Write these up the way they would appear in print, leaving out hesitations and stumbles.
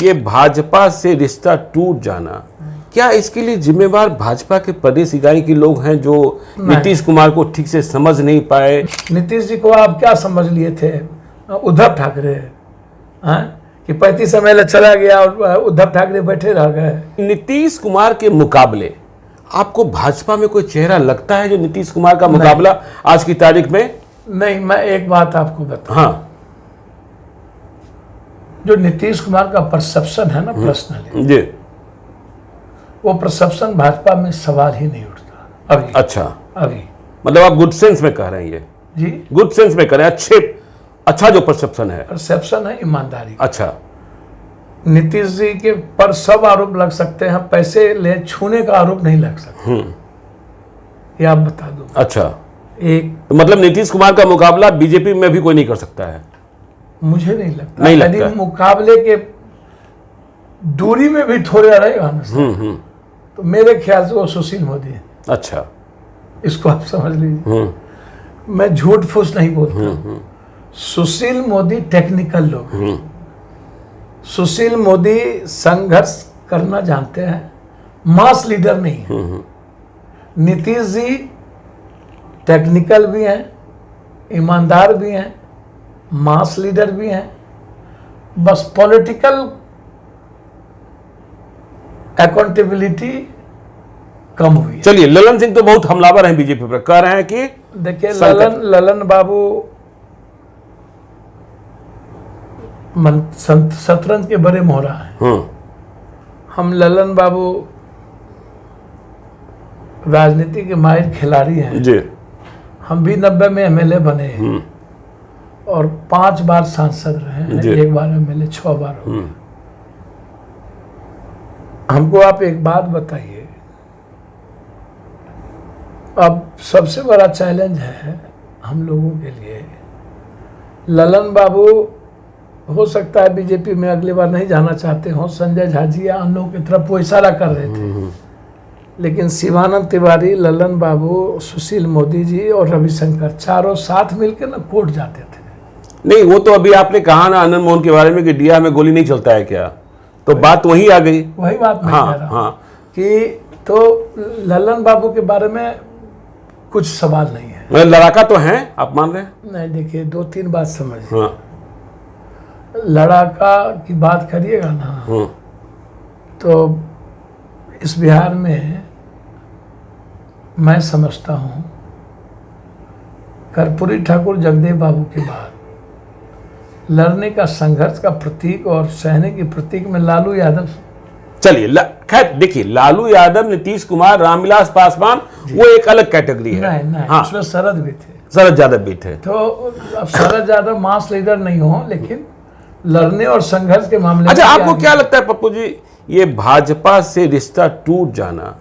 ये भाजपा से रिश्ता टूट जाना, क्या इसके लिए जिम्मेवार भाजपा के प्रदेश इकाई के लोग हैं जो नीतीश कुमार को ठीक से समझ नहीं पाए? नीतीश जी को आप क्या समझ लिए थे? उद्धव ठाकरे कि 35 MLA चला गया और उद्धव ठाकरे बैठे रह गए। नीतीश कुमार के मुकाबले आपको भाजपा में कोई चेहरा लगता है जो नीतीश कुमार का मुकाबला आज की तारीख में? नहीं, मैं एक बात आपको बताऊं। हाँ, जो नीतीश कुमार का परसेप्शन है ना पर्सनली, जी, अच्छा, वो परसेप्शन भाजपा में सवाल ही नहीं उठता अभी। अभी मतलब आप गुड सेंस में कह रहे हैं? ये जी, गुड सेंस में कह रहे हैं, अच्छा जो परसेप्शन है, परसेप्शन है ईमानदारी। अच्छा, नीतीश जी के पर सब आरोप लग सकते हैं, पैसे ले छूने का आरोप नहीं लग सकता। ये आप बता दो। अच्छा, एक तो मतलब नीतीश कुमार का मुकाबला बीजेपी में भी कोई नहीं कर सकता है? मुझे नहीं लगता। नहीं लगता। यदि मुकाबले के दूरी में भी थोड़ा रहेगा ना सर, तो मेरे ख्याल से वो सुशील मोदी है। अच्छा, इसको आप समझ लीजिए। मैं झूठ फूस नहीं बोलता। सुशील मोदी टेक्निकल लोग, सुशील मोदी संघर्ष करना जानते हैं, मास लीडर नहीं है। नीतीश जी टेक्निकल भी हैं, ईमानदार भी हैं, मास लीडर भी हैं, बस पॉलिटिकल अकाउंटेबिलिटी कम हुई है। चलिए, ललन सिंह तो बहुत हमलावर हैं बीजेपी पर, कह रहे हैं कि देखिए ललन बाबू शतरंज के बड़े मोहरा हैं। हम ललन बाबू राजनीति के माहिर खिलाड़ी हैं जी। हम भी 90 में MLA बने हैं और 5 बार सांसद रहे हैं, 1 बार MLA, 6 बार हो गए। हमको आप एक बात बताइए, अब सबसे बड़ा चैलेंज है हम लोगों के लिए, ललन बाबू हो सकता है बीजेपी में अगली बार नहीं जाना चाहते हो, संजय झा जी या अन्य की तरफ वो इशारा कर रहे थे, लेकिन शिवानंद तिवारी, ललन बाबू, सुशील मोदी जी और रविशंकर चारों साथ मिलकर ना कोर्ट जाते थे। नहीं, वो तो अभी आपने कहा ना आनंद मोहन के बारे में कि डिया में गोली नहीं चलता है क्या, तो बात वही आ गई। वही बात मैं कह रहा हूं कि तो ललन बाबू के बारे में कुछ सवाल नहीं है। लड़ाका तो हैं, आप मान रहे हैं? नहीं, देखिए 2-3 बात समझिए। लड़ाका की बात करिएगा ना तो इस बिहार में मैं समझता हूं कर्पूरी ठाकुर जगदेव बाबू के बाद लड़ने का संघर्ष का प्रतीक और सहने की प्रतीक में लालू यादव। चलिए, खैर देखिए, लालू यादव, नीतीश कुमार, रामविलास पासवान वो एक अलग कैटेगरी है। नहीं, हाँ, उसमें शरद भी थे, शरद यादव भी थे। तो अब शरद यादव मास लीडर नहीं हो, लेकिन लड़ने और संघर्ष के मामले में। अच्छा, आपको क्या लगता है पप्पू जी, ये भाजपा से रिश्ता टूट जाना,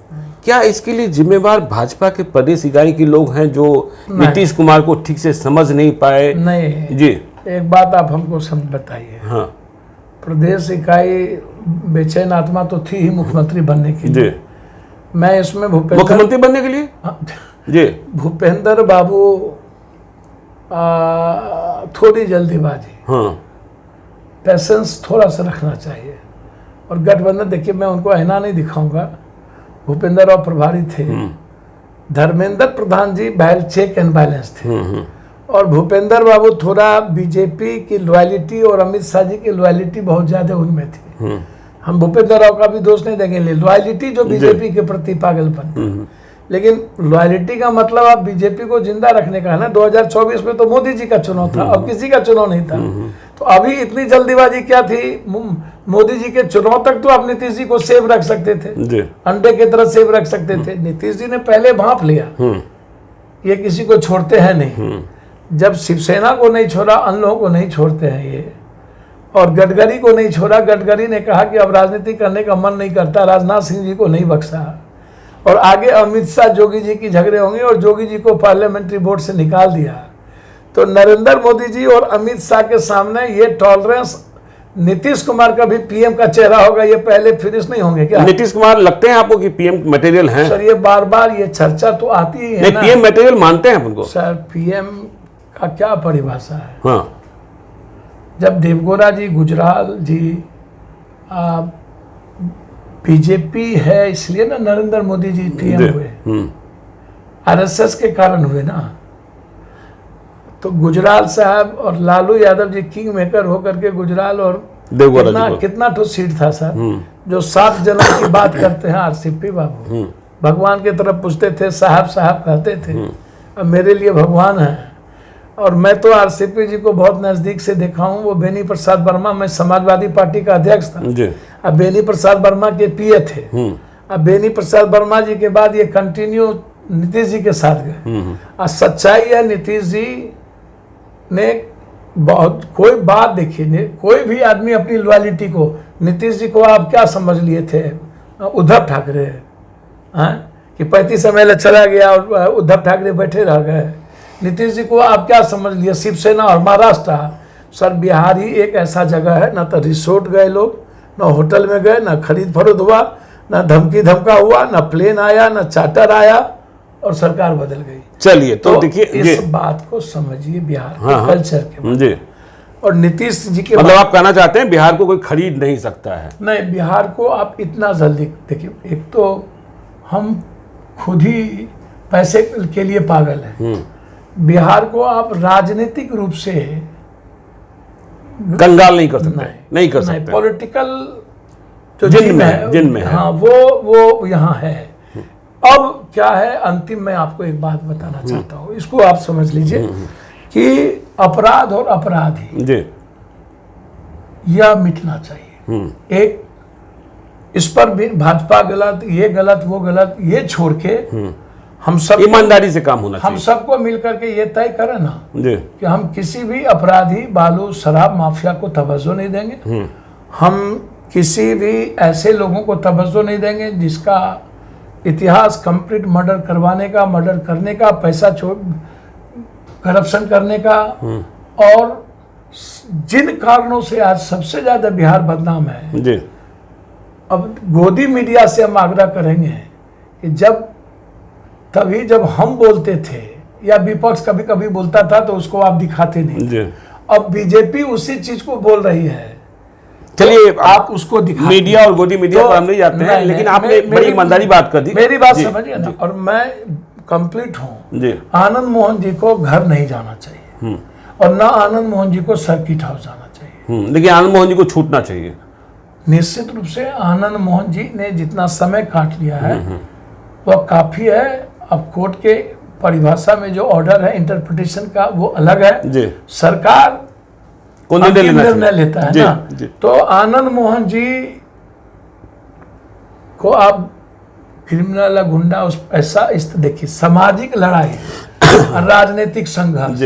क्या इसके लिए जिम्मेवार भाजपा के प्रदेश इकाई के लोग हैं जो नीतीश कुमार को ठीक से समझ नहीं पाए? नहीं जी, एक बात आप हमको बताइए। हाँ, प्रदेश इकाई बेचैन आत्मा तो थी ही मुख्यमंत्री बनने के लिए। मैं इसमें मुख्यमंत्री बनने के लिए जी, भूपेंद्र बाबू थोड़ी जल्दीबाजी, पैसेंस थोड़ा सा रखना चाहिए। और गठबंधन, देखिए मैं उनको आईना नहीं दिखाऊंगा, भूपेंद्र राव प्रभारी थे, धर्मेंद्र प्रधान जी चेक एंड बैलेंस थे, और भूपेंद्र बाबू थोड़ा बीजेपी की लॉयलिटी और अमित शाह जी की लॉयलिटी बहुत ज्यादा उनमें थी। हम भूपेंद्र राव का भी दोष नहीं देंगे, लॉयलिटी जो बीजेपी के प्रति पागलपन, लेकिन लॉयलिटी का मतलब आप बीजेपी को जिंदा रखने का है ना। 2024 में तो मोदी जी का चुनाव था, अब किसी का चुनाव नहीं था, तो अभी इतनी जल्दीबाजी क्या थी? मोदी जी के चुनाव तक तो आप नीतीश जी को सेव रख सकते थे, अंडे की तरह सेव रख सकते थे। नीतीश जी ने पहले भांप लिया, ये किसी को छोड़ते हैं नहीं। जब शिवसेना को नहीं छोड़ा, अन्य लोगों को नहीं छोड़ते हैं ये, और गडकरी को नहीं छोड़ा। गडकरी ने कहा कि अब राजनीति करने का मन नहीं करता, राजनाथ सिंह जी को नहीं बख्शा, और आगे अमित शाह जोगी जी की झगड़े होंगे और जोगी जी को पार्लियामेंट्री बोर्ड से निकाल दिया। तो नरेंद्र मोदी जी और अमित शाह के सामने ये टॉलरेंस, नीतीश कुमार का भी पीएम का चेहरा होगा, ये पहले फिनिश नहीं होंगे क्या? नीतीश कुमार लगते हैं आपको कि पीएम मटेरियल हैं? सर ये बार बार ये चर्चा तो आती ही है ना। पीएम मटेरियल मानते हैं उनको? सर पीएम का क्या परिभाषा है? हाँ, जब देवगौड़ा जी, गुजराल जी, बीजेपी है इसलिए ना नरेंद्र मोदी जी पीएम हुए, आरएसएस के कारण हुए ना। तो गुजराल साहब और लालू यादव जी किंग मेकर होकर के गुजराल और कितना तो सीट था सर, जो 7 जनों की बात करते हैं आरसीपी बाबू, भगवान की तरफ पूछते थे, साहब साहब कहते थे। अब मेरे लिए भगवान है। और मैं तो आरसीपी जी को बहुत नजदीक से देखा हूँ। वो बेनी प्रसाद वर्मा, मैं समाजवादी पार्टी का अध्यक्ष था, अब बेनी प्रसाद वर्मा के पीए थे। अब बेनी प्रसाद वर्मा जी के बाद ये कंटिन्यू नीतीश जी के साथ गए। और सच्चाई है, नीतीश जी ने बहुत, कोई बात देखिए, कोई भी आदमी अपनी लॉयलिटी को, नीतीश जी को आप क्या समझ लिए थे, उद्धव ठाकरे कि 35 MLA चला गया और उद्धव ठाकरे बैठे रह गए। नीतीश जी को आप क्या समझ लिए, शिवसेना और महाराष्ट्र। सर बिहार ही एक ऐसा जगह है, ना तो रिसोर्ट गए लोग, ना होटल में गए, ना खरीद फरोख्त हुआ, ना धमकी धमका हुआ, ना प्लेन आया, ना चार्टर आया, और सरकार बदल गई। चलिए तो देखिए इस बात को समझिए बिहार के कल्चर के जी। और नीतीश जी के मतलब आप कहना चाहते हैं बिहार को कोई खरीद नहीं सकता है? नहीं, बिहार को आप इतना जल्दी देखिए, एक तो हम खुद ही पैसे के लिए पागल हैं। बिहार को आप राजनीतिक रूप से कंगाल नहीं कर सकते, नहीं कर सकते। पॉलिटिकल जो जिन में है, हाँ वो यहाँ है। अब क्या है, अंतिम में आपको एक बात बताना चाहता हूँ, इसको आप समझ लीजिए कि अपराध और अपराधी जी, यह मिटना चाहिए। एक इस पर भी भाजपा गलत, ये गलत, वो गलत, ये छोड़ के हम सब ईमानदारी से काम होना चाहिए। हम सबको मिलकर के ये तय करें ना जी कि हम किसी भी अपराधी, बालू शराब माफिया को तवज्जो नहीं देंगे। हम किसी भी ऐसे लोगों को तवज्जो नहीं देंगे जिसका इतिहास कंप्लीट मर्डर करवाने का, मर्डर करने का, पैसा छोड़ करप्शन करने का। और जिन कारणों से आज सबसे ज्यादा बिहार बदनाम है जी, अब गोदी मीडिया से हम आग्रह करेंगे कि तभी जब हम बोलते थे या विपक्ष कभी कभी बोलता था तो उसको आप दिखाते नहीं जी। अब बीजेपी उसी चीज को बोल रही है, चलिए आप उसको दिखा। मीडिया और गोदी मीडिया पर हम नहीं जाते हैं, लेकिन आपने बड़ी ईमानदारी बात कर दी। मेरी बात समझिए ना, और मैं कंप्लीट हूँ जी। आनंद मोहन जी को घर नहीं जाना चाहिए और ना आनंद मोहन जी को सर्किट हाउस जाना चाहिए, लेकिन आनंद मोहन जी को छूटना चाहिए। निश्चित रूप से आनंद मोहन जी ने जितना समय काट लिया है वह काफी है। अब कोर्ट के परिभाषा में जो ऑर्डर है इंटरप्रिटेशन का वो अलग है जी। सरकार को निर्णय लेता है ना जी। तो आनंद मोहन जी को आप क्रिमिनल गुंडा उस ऐसा इस देखिए, सामाजिक लड़ाई, राजनीतिक संघर्ष,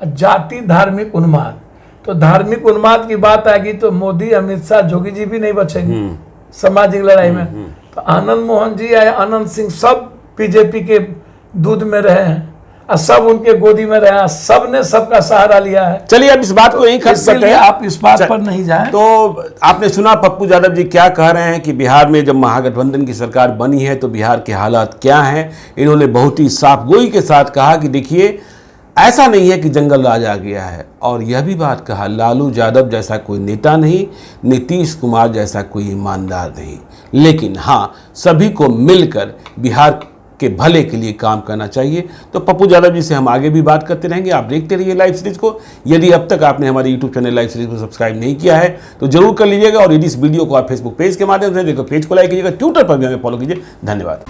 जाति, धार्मिक उन्माद। तो धार्मिक उन्माद की बात आएगी तो मोदी, अमित शाह, जोगी जी भी नहीं बचेंगे सामाजिक लड़ाई में। तो आनंद मोहन जी या आनंद सिंह सब बीजेपी के दूध में रहे हैं और सब उनके गोदी में रहे हैं, सब ने सबका सहारा लिया है। चलिए अब इस बात को यही खत्म करते हैं, आप इस बात पर नहीं जाएं। तो आपने सुना पप्पू यादव जी क्या कह रहे हैं कि बिहार में जब महागठबंधन की सरकार बनी है तो बिहार के हालात क्या हैं। इन्होंने बहुत ही साफगोई के साथ कहा कि देखिए ऐसा नहीं है कि जंगल राज आ गया है, और यह भी बात कहा लालू यादव जैसा कोई नेता नहीं, नीतीश कुमार जैसा कोई ईमानदार नहीं, लेकिन हाँ सभी को मिलकर बिहार के भले के लिए काम करना चाहिए। तो पप्पू यादव जी से हम आगे भी बात करते रहेंगे। आप देखते रहिए लाइव सीरीज को। यदि अब तक आपने हमारे यूट्यूब चैनल लाइव सीरीज को सब्सक्राइब नहीं किया है तो जरूर कर लीजिएगा, और यदि इस वीडियो को आप फेसबुक पेज के माध्यम से देखो, पेज को लाइक कीजिएगा, ट्विटर पर भी हमें फॉलो कीजिए। धन्यवाद।